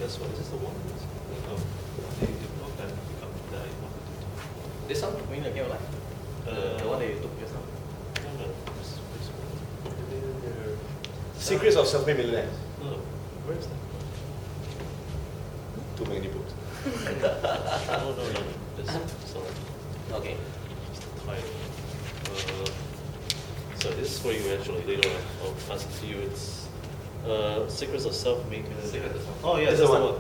that's what. Is this the one? No. They developed and become that I wanted to do. This one, when you get like the one that you took just now. No. This one. They're Secrets of Self-Made Millionaires. no. Where is that? Too many books. No. This sorry. Okay. It's the title. So this is for you actually. Later on, I'll pass it to you. It's Secrets of Self-Made Millionaires. Oh yeah, This that's is the the one.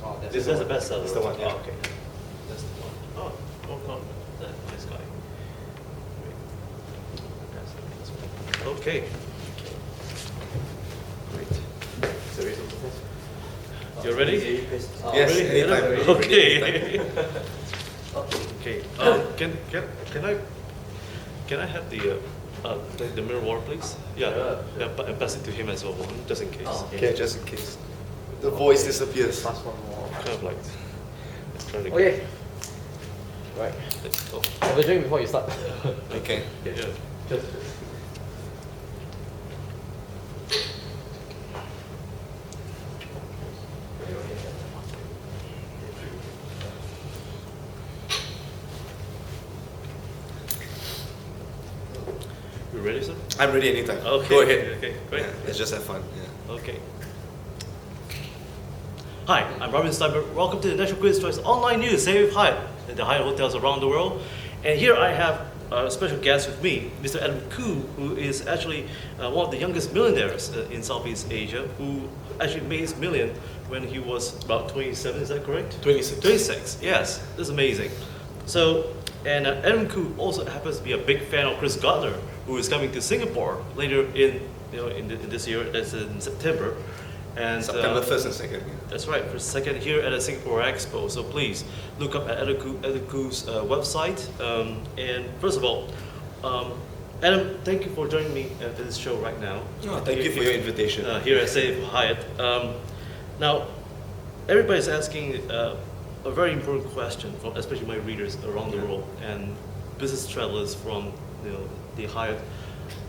Oh, That's the bestseller. That's the one, yeah. Oh, okay. That's the one. Oh, that nice guy. Great. That's the one. Okay. Great. So ready to test? You ready? Yes, Ready? anytime. Okay. Okay. Okay. Can I have the mirror water, please? Yeah. Yeah. Pass it to him as well, just in case. Oh, Okay, just in case. The voice disappears. Last one more. Kind of like. Trying to Okay. Right. Oh, Have a drink before you start. Okay. yeah. Just. You ready, sir? I'm ready anytime. Okay. Go ahead. Okay. Great. Yeah, let's just have fun. Yeah. Okay. Hi, I'm Robin Stienberg. Welcome to the National Quiz Choice Online News. Stay with Hyatt at the Hyatt hotels around the world. And here I have a special guest with me, Mr. Khoo, who is actually one of the youngest millionaires in Southeast Asia, who actually made his million when he was about 27. Is that correct? 26. 26. Yes, that's amazing. So, and Khoo also happens to be a big fan of Chris Gardner, who is coming to Singapore later in this year. That's in September. And September 1st and 2nd. Yeah. that's right, for second here at the Singapore Expo. So please look up at Khoo's website. And first of all, Adam, thank you for joining me at this show right now. Oh, thank you for your invitation. Here at Save Hyatt. Now, everybody's asking a very important question, from especially my readers around the world and business travelers from the Hyatt,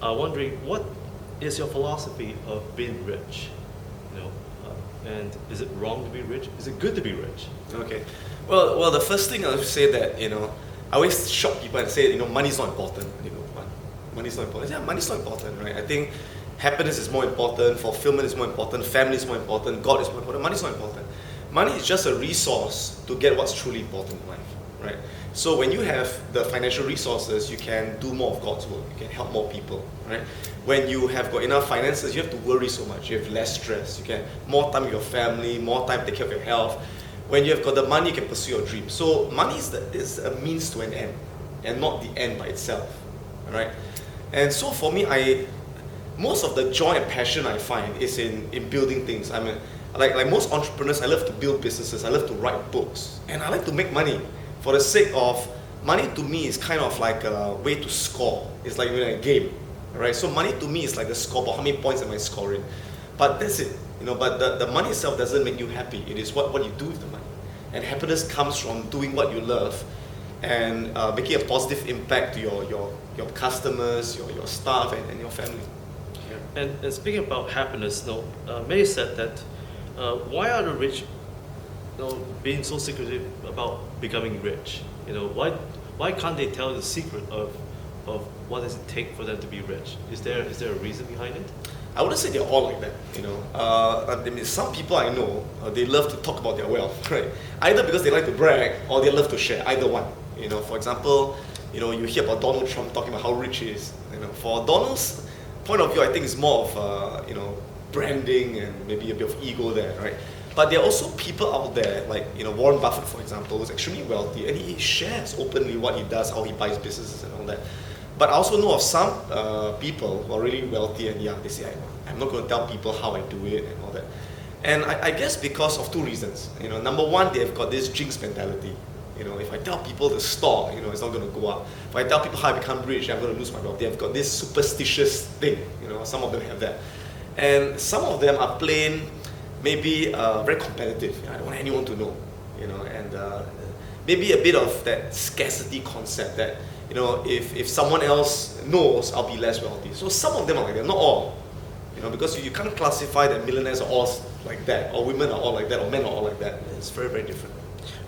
wondering what is your philosophy of being rich? And is it wrong to be rich? Is it good to be rich? Okay. Well, the first thing I would say that I always shock people and say money's not important. What? Money's not important. Yeah, money's not important, right? I think happiness is more important, fulfillment is more important, family is more important, God is more important. Money's not important. Money is just a resource to get what's truly important in life, right? So when you have the financial resources, you can do more of God's work. You can help more people, right? When you have got enough finances, you have to worry so much. You have less stress. You can more time with your family, more time to take care of your health. When you have got the money, you can pursue your dreams. So money is a means to an end, and not the end by itself, right? And so for me, most of the joy and passion I find is in building things. I mean, like most entrepreneurs, I love to build businesses. I love to write books, and I like to make money. For the sake of money, to me is kind of like a way to score. It's like a game, right? So money to me is like the scoreboard. How many points am I scoring? But that's it, But the money itself doesn't make you happy. It is what you do with the money. And happiness comes from doing what you love, and making a positive impact to your customers, your staff, and your family. Yeah. And speaking about happiness, many said that why are the rich being so secretive about becoming rich? Why can't they tell the secret of what does it take for them to be rich? Is there a reason behind it? I wouldn't say they're all like that, I mean, some people I know, they love to talk about their wealth, right? Either because they like to brag or they love to share, either one. For example, you hear about Donald Trump talking about how rich he is. For Donald's point of view, I think it's more of, branding and maybe a bit of ego there, right? But there are also people out there, like Warren Buffett, for example, who's extremely wealthy, and he shares openly what he does, how he buys businesses and all that. But I also know of some people who are really wealthy, and they say, I'm not going to tell people how I do it and all that. And I guess because of two reasons. Number one, they've got this jinx mentality. If I tell people the stock, it's not going to go up. If I tell people how I become rich, I'm going to lose my wealth. They've got this superstitious thing. Some of them have that. And some of them are plain, maybe very competitive. I don't want anyone to know. And maybe a bit of that scarcity concept that, if someone else knows, I'll be less wealthy. So some of them are like that, not all. Because you can't classify that millionaires are all like that, or women are all like that, or men are all like that. It's very, very different.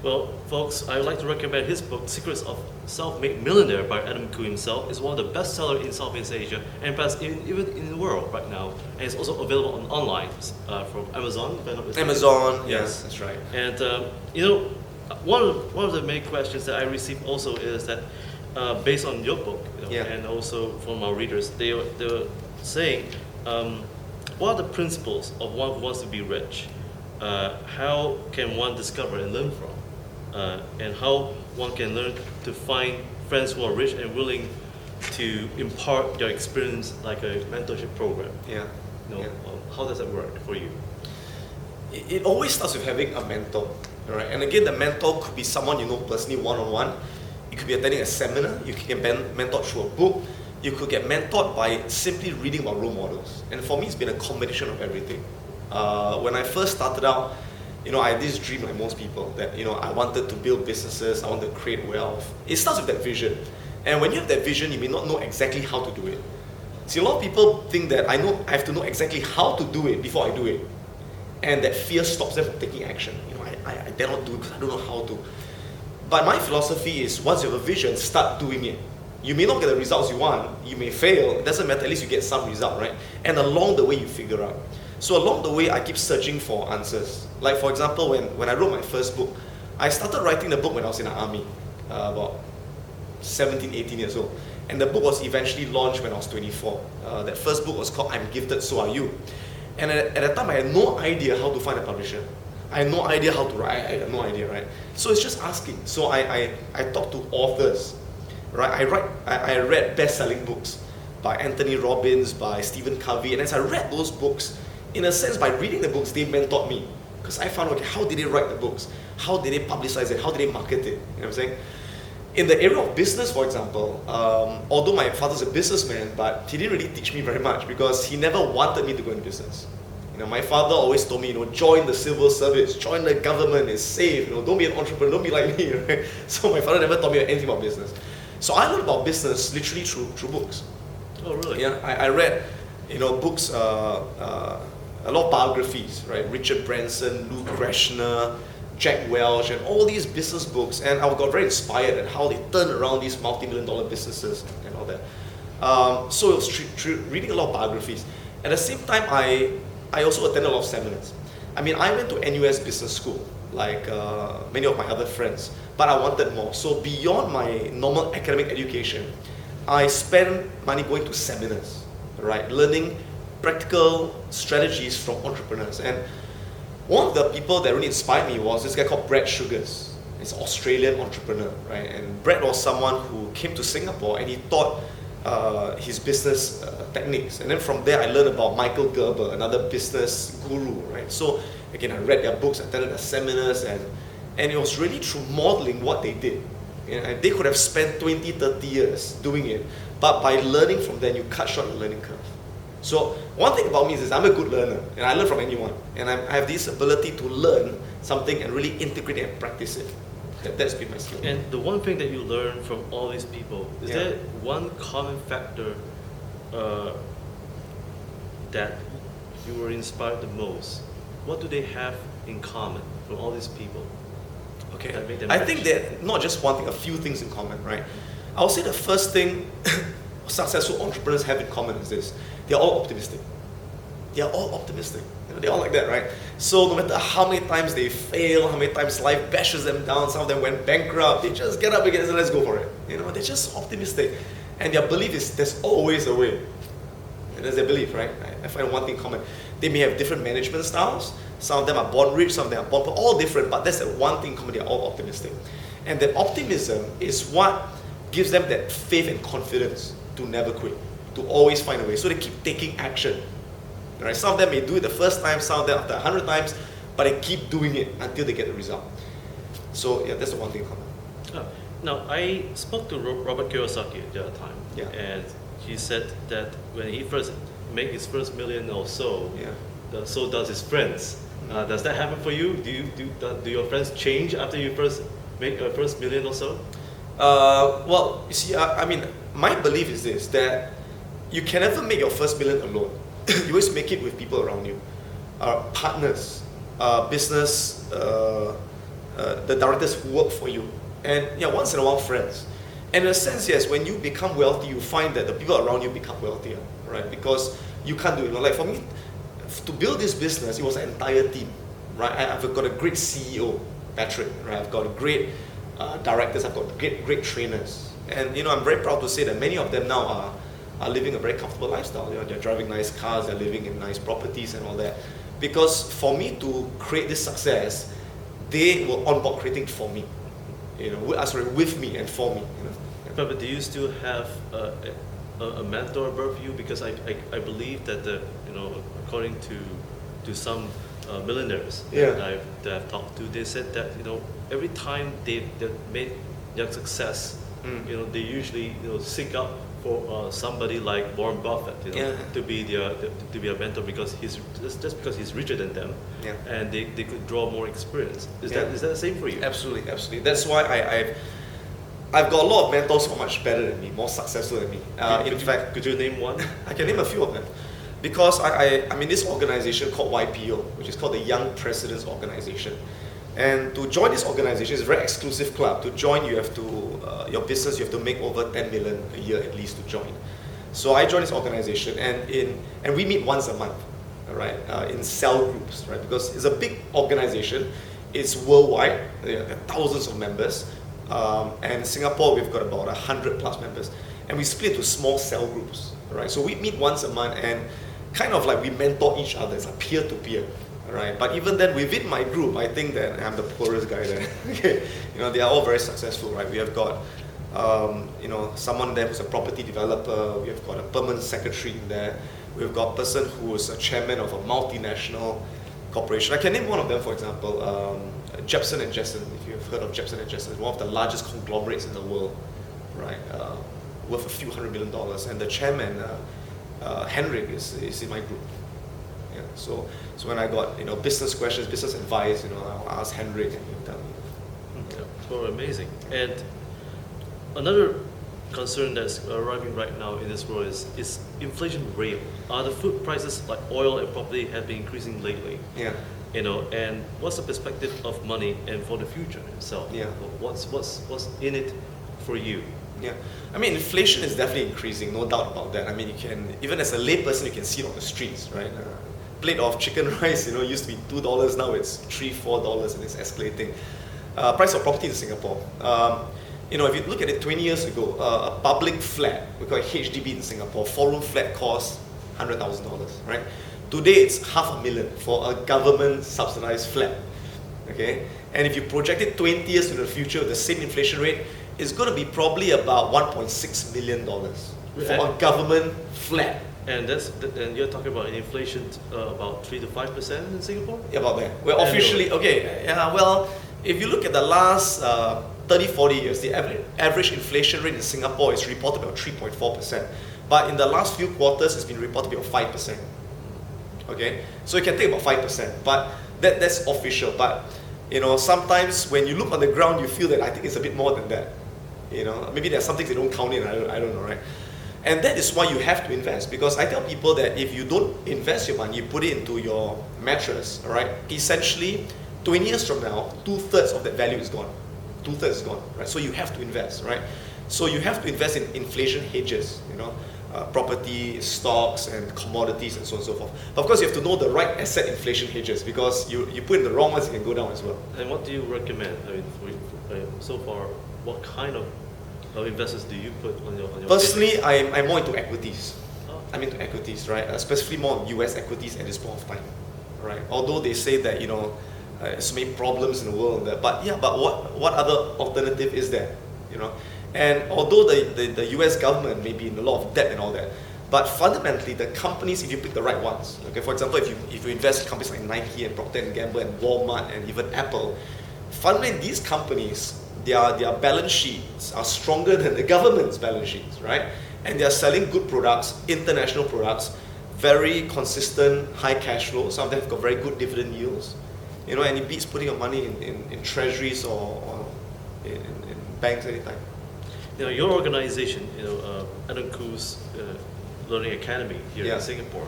Well, folks, I would like to recommend his book, Secrets of Self-Made Millionaire by Adam Khoo himself. It's one of the best sellers in Southeast Asia and perhaps even in the world right now. And it's also available online from Amazon. If I'm not mistaken. Amazon, yes, that's right. And one of the main questions that I receive also is that based on your book, and also from our readers, they're saying, what are the principles of one who wants to be rich? How can one discover and learn from? And how one can learn to find friends who are rich and willing to impart their experience like a mentorship program. How does that work for you? It always starts with having a mentor, right? And again, the mentor could be someone you know personally, one-on-one. You could be attending a seminar. You can get mentored through a book. You could get mentored by simply reading about role models. And for me, it's been a combination of everything. When I first started out, I had this dream like most people that, I wanted to build businesses, I wanted to create wealth. It starts with that vision. And when you have that vision, you may not know exactly how to do it. See, a lot of people think that I have to know exactly how to do it before I do it. And that fear stops them from taking action. I dare not do it because I don't know how to. But my philosophy is once you have a vision, start doing it. You may not get the results you want, you may fail, it doesn't matter, at least you get some result, right? And along the way you figure out. So along the way I keep searching for answers. Like for example, when I wrote my first book, I started writing the book when I was in the army, about 17, 18 years old. And the book was eventually launched when I was 24. That first book was called I'm Gifted, So Are You. And at that time I had no idea how to find a publisher. I had no idea how to write, I had no idea, right? So it's just asking. So I talked to authors, right? I read best-selling books by Anthony Robbins, by Stephen Covey, and as I read those books, in a sense, by reading the books, they mentored me. Because I found, okay, how did they write the books? How did they publicize it? How did they market it? You know what I'm saying? In the area of business, for example, although my father's a businessman, but he didn't really teach me very much because he never wanted me to go into business. My father always told me, join the civil service, join the government, it's safe, don't be an entrepreneur, don't be like me, right? So my father never taught me anything about business. So I learned about business literally through books. Oh, really? Yeah, I read, books, a lot of biographies, right? Richard Branson, Lou Kreshner, Jack Welch, and all these business books. And I got very inspired at how they turn around these multi-million-dollar businesses and all that. So it was reading a lot of biographies. At the same time, I also attended a lot of seminars. I went to NUS Business School, like many of my other friends, but I wanted more. So beyond my normal academic education, I spent money going to seminars, right? Learning practical strategies from entrepreneurs. And one of the people that really inspired me was this guy called Brad Sugars. He's an Australian entrepreneur, right? And Brad was someone who came to Singapore and he taught his business techniques. And then from there I learned about Michael Gerber, another business guru, right? So again, I read their books, I attended their seminars, and it was really through modeling what they did. And they could have spent 20, 30 years doing it, but by learning from them, you cut short the learning curve. So one thing about me is I'm a good learner, and I learn from anyone. And I have this ability to learn something and really integrate it and practice it. That's been my skill. And the one thing that you learn from all these people, is there one common factor that you were inspired the most? What do they have in common from all these people? Okay, that make them I rich? think that not just one thing, a few things in common, right? I would say the first thing successful entrepreneurs have in common is this: they're all optimistic. They're all optimistic. They're all like that, right? So no matter how many times they fail, how many times life bashes them down, some of them went bankrupt, they just get up again and say, let's go for it. They're just optimistic. And their belief is there's always a way. And that's their belief, right? I find one thing in common. They may have different management styles. Some of them are born rich, some of them are born poor, all different, but that's the one thing in common, they're all optimistic. And that optimism is what gives them that faith and confidence to never quit, to always find a way. So they keep taking action. Right? Some of them may do it the first time, some of them after 100 times, but they keep doing it until they get the result. So yeah, that's the one thing in common. Now, I spoke to Robert Kiyosaki the other time, and he said that when he first made his first million or so, so does his friends. Does that happen for you? Do your friends change after you first make your first million or so? Well, you see, my belief is this, that you can never make your first million alone. You always make it with people around you. partners, business, the directors who work for you, and yeah, once in a while friends. And in a sense, yes, when you become wealthy, you find that the people around you become wealthier, right? Because you can't do it. Like for me, to build this business, it was an entire team, right? I've got a great CEO, Patrick, right? I've got great directors, I've got great trainers. And I'm very proud to say that many of them now are living a very comfortable lifestyle. They're driving nice cars, they're living in nice properties and all that. Because for me to create this success, they were on board creating it for me. With me and for me. But do you still have a mentor above you? Because I believe that according to some millionaires that I've talked to, they said that every time they made their success, they usually seek out for somebody like Warren Buffett, to be a mentor because he's just because he's richer than them, and they could draw more experience. Is that the same for you? Absolutely. That's why I've got a lot of mentors who are much better than me, more successful than me. In fact, could you name one? I can name a few of them. Because I'm in this organization called YPO, which is called the Young Presidents Organization. And to join this organization, it's a very exclusive club. To join, you have to, your business, you have to make over 10 million a year at least to join. So I joined this organization, and we meet once a month, right, in cell groups, right, because it's a big organization. It's worldwide. There are thousands of members. And in Singapore, we've got about 100 plus members. And we split into small cell groups, right? So we meet once a month and kind of like we mentor each other. It's like peer to peer, right? But even then, within my group, I think that I'm the poorest guy there. Okay, they are all very successful, right? We have got, someone there who's a property developer. We have got a permanent secretary in there. We've got a person who is a chairman of a multinational corporation. I can name one of them, for example, Jepson and Jessen. If you've heard of Jepson and Jessen, one of the largest conglomerates in the world, right? Worth a few $100 million. And the chairman, Henrik, is in my group. Yeah. So when I got business questions, business advice, I'll ask Henrik and he'll tell me. Yeah. So amazing. And another concern that's arriving right now in this world is inflation real? The food prices like oil and property have been increasing lately. Yeah. And what's the perspective of money and for the future itself? Yeah. What's in it for you? Yeah, I mean, inflation is definitely increasing, no doubt about that. I mean, you can, even as a layperson, you can see it on the streets, right? Plate of chicken rice, used to be $2, now it's $3, $4, and it's escalating. Price of property in Singapore. If you look at it 20 years ago, a public flat, we call it HDB in Singapore, 4-room flat cost $100,000, right? Today it's $500,000 for a government subsidized flat, okay? And if you project it 20 years into the future with the same inflation rate, it's going to be probably about $1.6 million for a government flat. And and you're talking about an inflation about 3 to 5% in Singapore? Yeah, about that. Well, officially, okay. Yeah, well, if you look at the last 30, 40 years, the average inflation rate in Singapore is reported about 3.4%. But in the last few quarters, it's been reported about 5%. Okay, so you can take about 5%, but that's official. But sometimes when you look on the ground, you feel that I think it's a bit more than that. Maybe there are some things they don't count in. I don't know, right? And that is why you have to invest, because I tell people that if you don't invest your money, you put it into your mattress, all right? Essentially, 20 years from now, 2/3 of that value is gone. 2/3 is gone, right? So you have to invest, right? So you have to invest in inflation hedges, property, stocks, and commodities, and so on and so forth. But of course, you have to know the right asset inflation hedges, because you put in the wrong ones, it can go down as well. And what do you recommend? I mean, so far, what kind of investors do you put on your Personally, I'm more into equities. Oh. I'm into equities, right? Especially more US equities at this point of time, right? Although they say that so many problems in the world, but what other alternative is there? And although the US government may be in a lot of debt and all that, but fundamentally the companies, if you pick the right ones, okay, for example, if you invest in companies like Nike and Procter & Gamble and Walmart and even Apple, fundamentally these companies, their balance sheets are stronger than the government's balance sheets, right? And they are selling good products, international products, very consistent, high cash flow. Some of them have got very good dividend yields, and it beats putting your money in treasuries or in banks anytime. Your organization, Khoo's Learning Academy here in Singapore,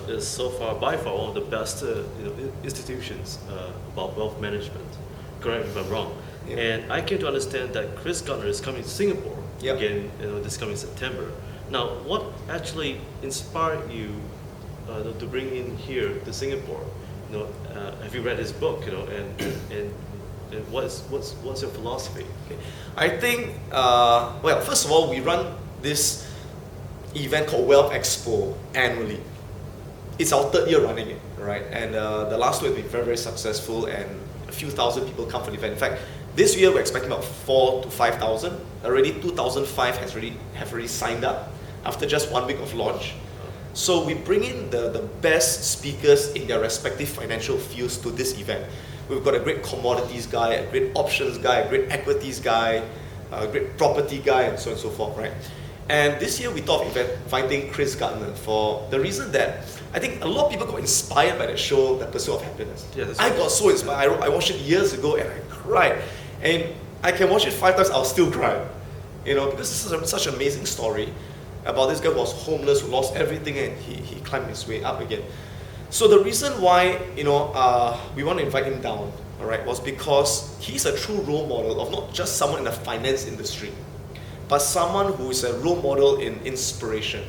is so far by far one of the best institutions about wealth management. Correct me if I'm wrong. Yeah. And I came to understand that Chris Gardner is coming to Singapore Yep. again, this coming September. Now, what actually inspired you to bring in here to Singapore? Have you read his book? And what's your philosophy? Okay. I think, well, first of all, we run this event called Wealth Expo annually. It's our third year running it, right? And the last two has been very, very successful, and a few thousand people come for the event. In fact, this year we're expecting about 4,000 to 5,000. Already 2,005 have already signed up after just 1 week of launch. So we bring in the best speakers in their respective financial fields to this event. We've got a great commodities guy, a great options guy, a great equities guy, a great property guy, and so on and so forth, right? And this year we thought of inviting Chris Gardner for the reason that I think a lot of people got inspired by that show, The Pursuit of Happiness. Yeah, that's I right. got so inspired. I watched it years ago and I cried. And I can watch it 5 times, I'll still cry. Because this is such an amazing story about this guy who was homeless, who lost everything, and he climbed his way up again. So the reason why we want to invite him down, all right, was because he's a true role model of not just someone in the finance industry, but someone who is a role model in inspiration.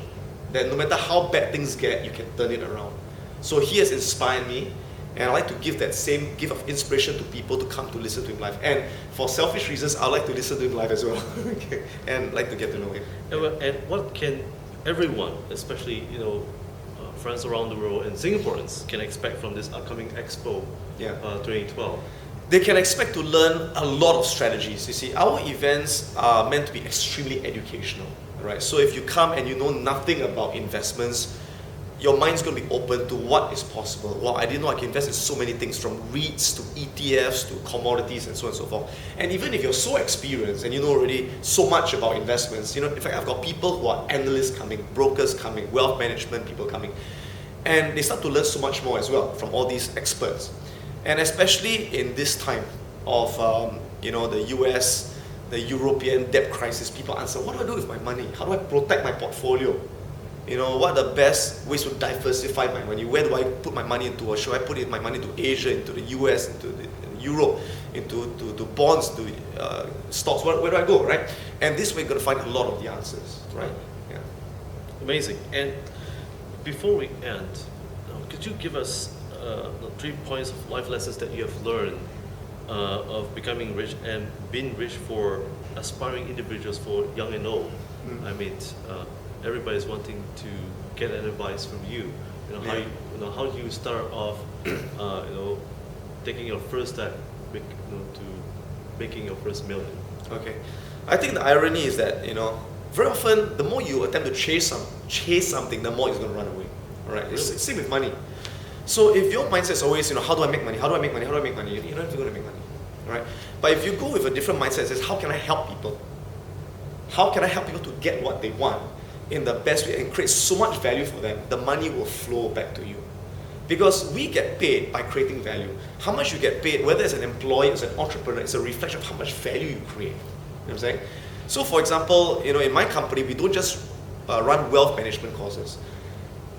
That no matter how bad things get, you can turn it around. So he has inspired me, and I like to give that same gift of inspiration to people to come to listen to him live. And for selfish reasons, I like to listen to him live as well, okay, and like to get to know him. And what can everyone, especially friends around the world and Singaporeans, can expect from this upcoming Expo 2012? They can expect to learn a lot of strategies. You see, our events are meant to be extremely educational, right? So if you come and you know nothing about investments, your mind's going to be open to what is possible. Well, I didn't know I can invest in so many things, from REITs to ETFs to commodities and so on and so forth. And even if you're so experienced and you know already so much about investments, in fact, I've got people who are analysts coming, brokers coming, wealth management people coming, and they start to learn so much more as well from all these experts. And especially in this time of the US, the European debt crisis, people answer, what do I do with my money? How do I protect my portfolio? What are the best ways to diversify my money? Where do I put my money into? Or should I put my money into Asia, into the US, into Europe, into bonds, to stocks? Where do I go, right? And this way you're going to find a lot of the answers, right? Yeah. Amazing. And before we end, could you give us 3 points of life lessons that you have learned of becoming rich and being rich for aspiring individuals, for young and old? Mm. I mean, everybody's wanting to get an advice from you. How you start off, taking your first step, to making your first million. Okay. I think the irony is that, very often the more you attempt to chase something, the more it's going to run away. All right. It's Really? same with money. So if your mindset is always, how do I make money? How do I make money? How do I make money? You're not going to make money. All right. But if you go with a different mindset, it says, how can I help people? How can I help people to get what they want in the best way and create so much value for them? The money will flow back to you. Because we get paid by creating value. How much you get paid, whether as an employee, as an entrepreneur, it's a reflection of how much value you create. You know what I'm saying? So for example, in my company, we don't just run wealth management courses.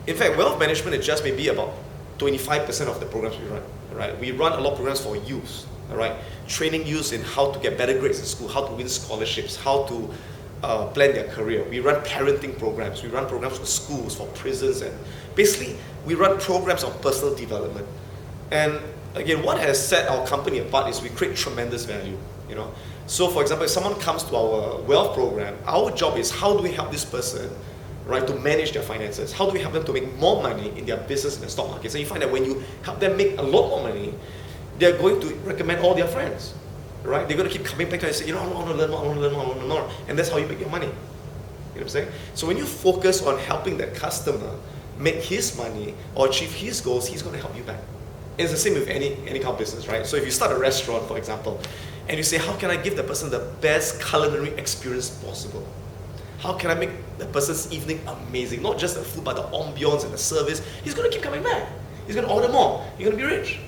In fact, wealth management is just maybe about 25% of the programs we run. Right? We run a lot of programs for youth. All right? Training youth in how to get better grades in school, how to win scholarships, how to plan their career. We run parenting programs. We run programs for schools, for prisons, and basically we run programs on personal development. And again, what has set our company apart is we create tremendous value. So for example, if someone comes to our wealth program, our job is how do we help this person, right, to manage their finances? How do we help them to make more money in their business in the stock market? So you find that when you help them make a lot more money, they're going to recommend all their friends. Right? They're going to keep coming back to you and say, I want to learn more, I want to learn more, I want to learn more. And that's how you make your money. You know what I'm saying? So when you focus on helping that customer make his money or achieve his goals, he's going to help you back. And it's the same with any kind of business, right? So if you start a restaurant, for example, and you say, how can I give the person the best culinary experience possible? How can I make the person's evening amazing? Not just the food, but the ambience and the service. He's going to keep coming back. He's going to order more. You're going to be rich.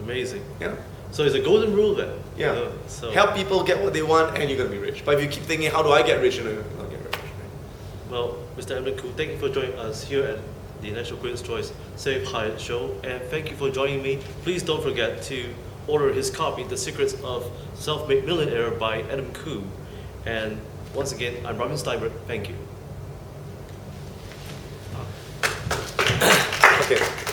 Amazing. Yeah. So it's a golden rule then. Yeah. So Help people get what they want and you're going to be rich. But if you keep thinking, how do I get rich? You're not get rich. Right? Well, Mr. Khoo, thank you for joining us here at the National Queen's Choice Save Hyatt show. And thank you for joining me. Please don't forget to order his copy, The Secrets of Self-Made Millionaire by Adam Khoo. And once again, I'm Robin Steinberg. Thank you. Okay.